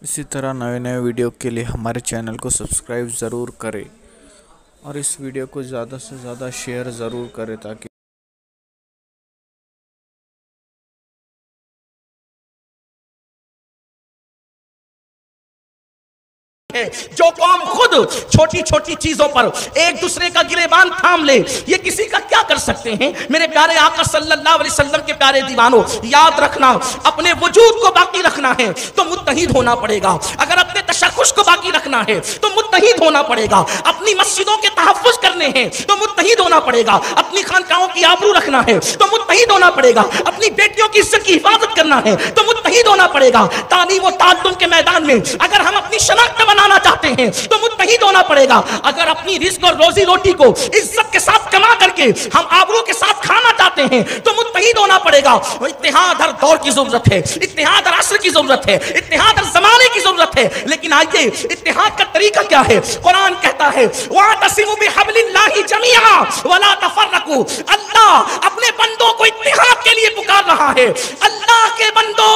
इसी तरह नए नए वीडियो के लिए हमारे चैनल को सब्सक्राइब ज़रूर करें और इस वीडियो को ज़्यादा से ज़्यादा शेयर ज़रूर करें ताकि जो कौम खुद छोटी छोटी चीजों पर एक दूसरे का गिरेबान थाम ले, ये किसी का क्या कर सकते हैं। मेरे प्यारे आका सल्लल्लाहु अलैहि वसल्लम के प्यारे दीवानों, याद रखना, अपने वजूद को बाकी रखना है तो मुत्तहिद होना पड़ेगा। अगर अपने तशख्खुस को बाकी रखना है तो मुत्तहिद होना पड़ेगा। अपनी मस्जिदों के तहफ़्फ़ुज़ करने हैं तो मुत्तहिद होना पड़ेगा। अपनी खानकाहों की आबरू रखना है तो मुत्तहिद होना पड़ेगा। अपनी बेटियों की इज्जत की हिफाजत करना है तो मुत्तहिद होना पड़ेगा। तालीम और ताल्लुम के मैदान में अगर हम अपनी शनाख्त बनाना चाहते हैं तो मुत्तहिद होना पड़ेगा। अगर अपनी रिज़्क़ और रोजी रोटी को इज्जत के साथ कमा करके हम आबरू के साथ खाना चाहते हैं तो मुत्तहिद होना पड़ेगा। इत्तेहाद हर दौर की जरूरत है, इत्तेहाद हर असर की जरूरत है, इत्तेहाद हर जमाने की जरूरत है। लेकिन आइए, इत्तेहाद का तरीका क्या है? कुरान कहता है वातसिमू बिहब्लिल्लाहि जमीआ वला तफर्रकू। अल्लाह अपने बंदों को इत्तेहाद के लिए पुकार रहा है। अल्लाह के बंदो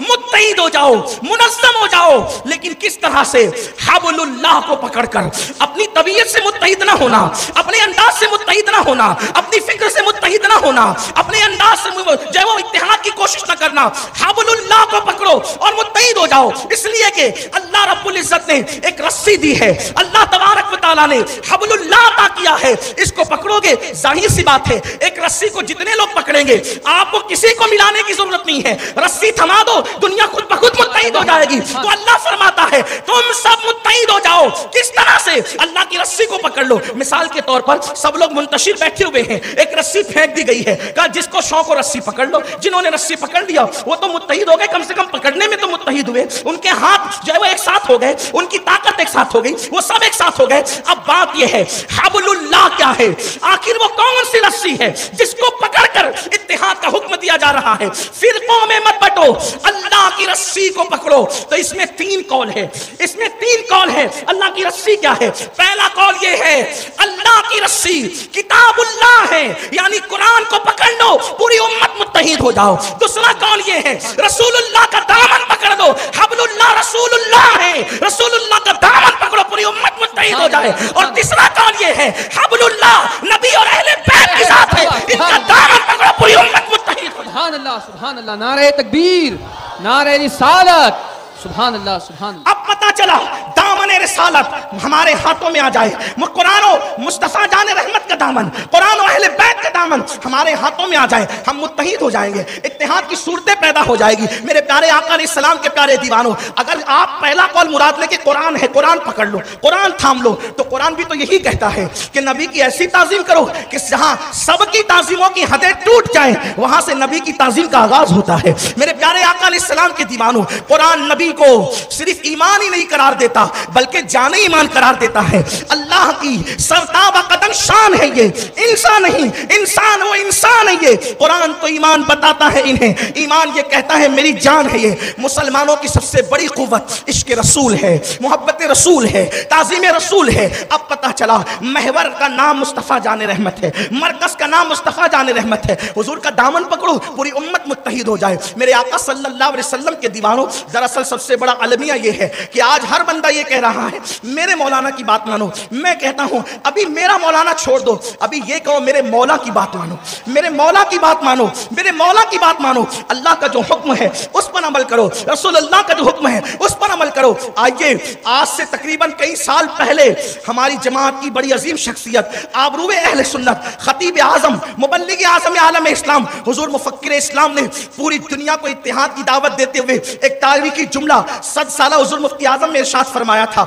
मुत्तहिद हो जाओ, मुनज़्ज़म हो जाओ। लेकिन किस तरह से? हब्लुल्लाह को पकड़कर। अपनी तबीयत से मुत्तहिद ना होना, अपने अंदाज से मुत्तहिद ना होना, अपनी फिक्र से मुत्तहिद ना होना, अपने अंदाज से जो वो इत्तेहाद की कोशिश ना करना। हब्लुल्लाह को पकड़ो और मुत्तहिद हो जाओ। इसलिए कि अल्लाह रब्बुल इज्जत ने एक रस्सी दी है, अल्लाह तबारक व तआला ने हब्लुल्लाह अता किया है। इसको पकड़ोगे, जाहिर सी बात है एक रस्सी को जितने लोग पकड़ेंगे आपको किसी को मिलाने की जरूरत नहीं है। रस्सी थमा दो, दुनिया खुद ब खुद मुत्तहिद हो जाएगी। तो अल्लाह फरमाता है तुम सब मुत्तहिद हो जाओ। किस तरह से? अल्लाह की रस्सी को पकड़ लो। मिसाल के तौर पर सब लोग मुंतशिर बैठे हुए हैं, एक रस्सी फेंक दी गई है, कहा जिसको शौक हो रस्सी पकड़ लो। जिन्होंने रस्सी पकड़ लिया वो तो मुत्तहिद हो गए, कम से कम पकड़ने में तो मुत्तहिद हुए। उनके हाथ जो है वो एक साथ हो गए, उनकी ताकत एक साथ हो गई, वो सब एक साथ हो गए। अब बात यह है हब्लुल्लाह क्या है? आखिर वो कौन सी रस्सी है जिसको पकड़कर इत्तेहाद का हुक्म दिया जा रहा है? फिरकों में मत बंटो, अल्लाह की रस्सी को पकड़ो। तो इसमें तीन कौल है, इसमें तीन कौल है। अल्लाह की रस्सी क्या है? पहला कौल ये है अल्लाह की रस्सी किताबुल्लाह है, यानी कुरान को पकड़ लो, पूरी उम्मत मुत्तहिद हो जाओ। दूसरा कौल ये है रसूलुल्लाह का दामन पकड़ लो, हब्लुल्लाह रसूलुल्लाह है, रसूलुल्लाह का दामन पकड़ो, पूरी उम्मत मुत्तहिद हो जाए। और तीसरा कौल ये है हब्लुल्लाह नबी और अहले बैत के साथ है, इनका दामन पकड़ो, पूरी उम्मत मुत्तहिद हो जाए। सुभान अल्लाह, सुभान अल्लाह, नारे तकबीर, नारे रिसालत, सुभान अल्लाह, सुभान अल्लाह। अब पता चला दामन रिसालत हमारे हाथों में आ जाए, कुरान और मुस्तफा जान रहमत का दामन, कुरान और अहले बैत का दामन हमारे हाथों में आ जाए, हम मुत्तहिद हो जाएंगे, इत्तेहाद की सूरतें पैदा हो जाएगी। मेरे प्यारे आका अलैहिस्सलाम के प्यारे दीवानों, अगर आप पहला कौल मुराद लेके कुरान है, कुरान पकड़ लो, कुरान थाम लो, तो कुरान भी तो यही कहता है कि नबी की ऐसी ताजीम करो कि जहां सबकी ताजीमों की हदें टूट जाएं, वहां से नबी की ताजीम का आगाज होता है। मेरे प्यारे आका अलैहिस्सलाम के दीवानों, कुरान नबी को सिर्फ ईमान ही नहीं करार देता बल्कि जाने ईमान करार देता है। अल्लाह की सरताबा कदम शान है ये, इंसान नहीं, इंसान वो इंसान है ये। कुरान तो ईमान बताता है इन्हें, ईमान ये कहता है मेरी जान है ये। मुसलमानों की सबसे बड़ी कुव्वत इश्क रसूल है, मोहब्बत रसूल है, ताज़ीम रसूल है। अब पता चला महवर का नाम मुस्तफ़ा जान रहमत है, मरकज का नाम मुस्तफ़ा जान रहमत है। हुजूर का दामन पकड़ो, पूरी उम्मत मुत्तहिद हो जाए। मेरे आका सल्लल्लाहु अलैहि वसल्लम के दीवानों, दरअसल सबसे बड़ा अलमिया ये है कि आज हर बंदा ये कह रहा है मेरे मौलाना की बात मानो। मैं कहता हूं अभी मेरा मौलाना छोड़ दो, अभी ये कहो मेरे मौला की बात मानो, मेरे मौला की बात मानो, मेरे मौला की बात मानो। अल्लाह का जो हुक्म है उस पर अमल करो, रसूलुल्लाह का जो हुक्म है उस पर अमल करो। आइए, आज से तकरीबन कई साल पहले हमारी जमात की बड़ी अजीम शख्सियत आबरूए अहले सुन्नत खतीब आजम मुबल्लिग आजम आलम इस्लाम हुजूर मुफक्किर इस्लाम ने पूरी दुनिया को इत्तेहाद की दावत देते हुए एक तारीखी जुमला 100 साला हुजूर मुफ्ती आजम में इरशाद फरमाया था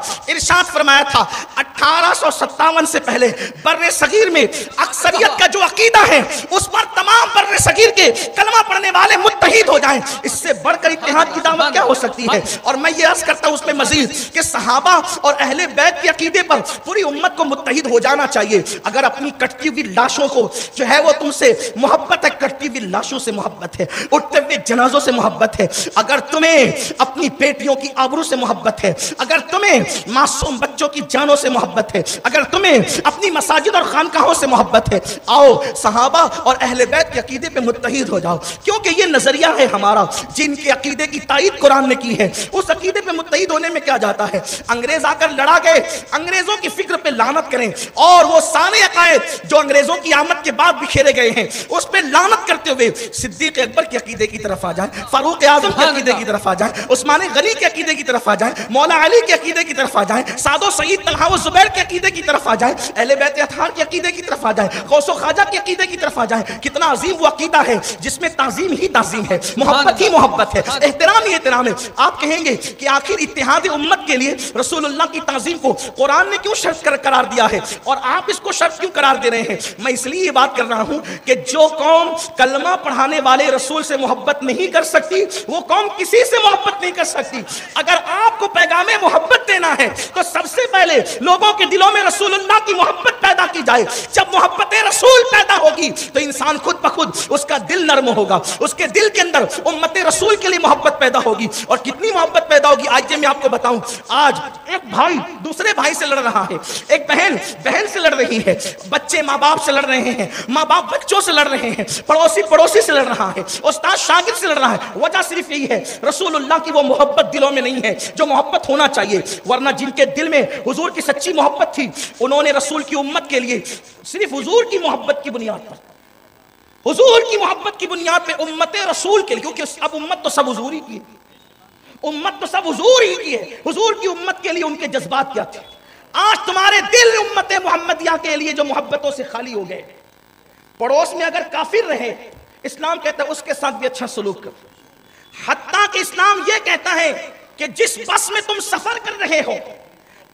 1857 से पहले बर्रे सगीर में अक्सरियत का जो अकीदा है उस पर तमाम बर्रे सगीर के कलमा पढ़ने वाले मुत्तहिद हो जाएं। इससे बढ़कर इत्तेहाद की दावत क्या हो सकती है? और मैं ये अर्ज करता हूं उसमें मजीद कि सहाबा और अहले बैत के अकीदे पर पूरी उम्मत को मुत्तहिद हो जाना चाहिए। अगर अपनी कटती हुई लाशों को जो है वो तुमसे मोहब्बत है, कटती हुई लाशों से मोहब्बत है, उठते हुए जनाजों से मोहब्बत है, अगर तुम्हें अपनी बेटियों की आबरू से मोहब्बत है, अगर तुम्हें मासूम बच्चों की जानों से मोहब्बत मोहब्बत है, अगर तुम्हें अपनी मसाजिद और खानकाहों से मोहब्बत है, आओ सहाबा और अहले बैत के अकीदे पे मुत्तहिद हो जाओ, क्योंकि ये नजरिया है हमारा। जिनके अकीदे की तायीद कुरान ने की है, उस अकीदे पे मुत्तहिद होने में क्या जाता है। अंग्रेज आकर लड़ा गए, अंग्रेजों की फिक्र पे लानत करें, और वो सारे अकायद जो अंग्रेजों की आमद के बाद बिखेरे गए हैं उस पे लानत करते हुए सिद्दीक अकबर के अकीदे की तरफ आ जाए, फारूक आजम के अकीदे की तरफ आ जाए, उस्मान गनी के अकीदे की तरफ आ जाए, मौला अली के अकीदे की तरफ आ जाए, सादो सईद तलहा व जुबैर के अकीदे की तरफ आ जाए, अहले बैत अतहार के अकीदे की तरफ आ जाए, गौसो ख्वाजा के अकीदे की तरफ आ जाए। कितना अजीम वो अकीदा है जिसमें ताजीम ही ताजीम है, मोहब्बत ही मोहब्बत है, एहतराम ही एहतराम है। आप कहेंगे कि आखिर इत्तेहाद उम्मत के लिए रसूलुल्लाह की ताजीम को कुरान ने क्यों शर्त करार दिया है, और आप इसको शर्त क्यों करार दे रहे हैं। मैं इसलिए ये बात कर रहा हूं कि जो कौम कलमा पढ़ाने वाले रसूल से मोहब्बत नहीं कर सकती, वो कौम किसी से मोहब्बत नहीं कर सकती। अगर आपको पैगामे मोहब्बत देना है तो सबसे पहले लोगों के दिलों में रसूलुल्लाह की मोहब्बत पैदा की जाए। जब मोहब्बत रसूल पैदा होगी तो इंसान खुद ब खुद उसका दिल नर्म होगा, उसके दिल के अंदर उम्मत रसूल के लिए मोहब्बत पैदा होगी। और कितनी मोहब्बत पैदा होगी आज मैं आपको बताऊं। आज एक भाई दूसरे भाई से लड़ रहा है, एक बहन बहन से लड़ रही है, बच्चे माँ बाप से लड़ रहे हैं, माँ बाप बच्चों से लड़ रहे हैं, पड़ोसी पड़ोसी से लड़ रहा है, उस्ताद शागिर्द से लड़ रहा है। वजह सिर्फ यही है, रसूलुल्लाह की वो मोहब्बत दिलों में नहीं है जो मोहब्बत होना चाहिए। वरना जिनके दिल में हुजूर की सच्ची मोहब्बत थी, उन्होंने रसूल की उम्मत के लिए सिर्फ हुजूर की मोहब्बत की बुनियाद पर, हुजूर की मोहब्बत की बुनियाद पे उम्मत रसूल के लिए, क्योंकि अब उम्मत तो सब हुजूर ही की है, उम्मत तो सब हुजूर ही की है। हुजूर की उम्मत के लिए उनके जज्बात क्या थे। आज तुम्हारे दिल उम्मत मोहम्मदिया के लिए जो मोहब्बतों से खाली हो गए। पड़ोस में अगर काफिर रहे, इस्लाम कहता है उसके साथ भी अच्छा सलूक करो। हत्ता कि इस्लाम यह कहता है कि जिस बस में तुम सफर कर रहे हो,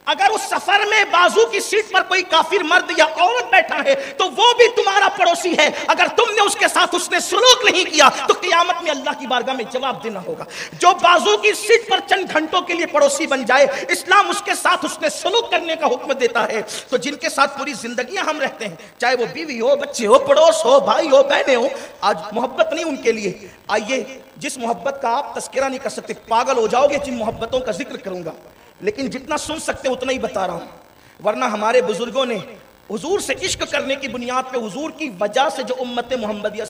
अगर उस सफर में बाजू की सीट पर कोई काफिर मर्द या औरत बैठा है तो वो भी तुम्हारा पड़ोसी है। अगर तुमने उसके साथ उसने सलूक नहीं किया तो क़यामत में अल्लाह की बारगाह में जवाब देना होगा। जो बाजू की सीट पर चंद घंटों के लिए पड़ोसी बन जाए, इस्लाम उसके साथ उसने सलूक करने का हुक्म देता है। तो जिनके साथ पूरी जिंदगियां हम रहते हैं, चाहे वो बीवी हो, बच्चे हो, पड़ोस हो, भाई हो, बहनें हो, आज मोहब्बत नहीं उनके लिए। आइए, जिस मोहब्बत का आप तस्करा नहीं कर सकते, पागल हो जाओगे जिन मोहब्बतों का जिक्र करूंगा, लेकिन जितना सुन सकते उतना ही बता रहा हूं। वरना हमारे बुजुर्गों ने हुजूर से इश्क करने की बुनियाद पे, हुजूर की वजह से जो उम्मत मोहम्मदिया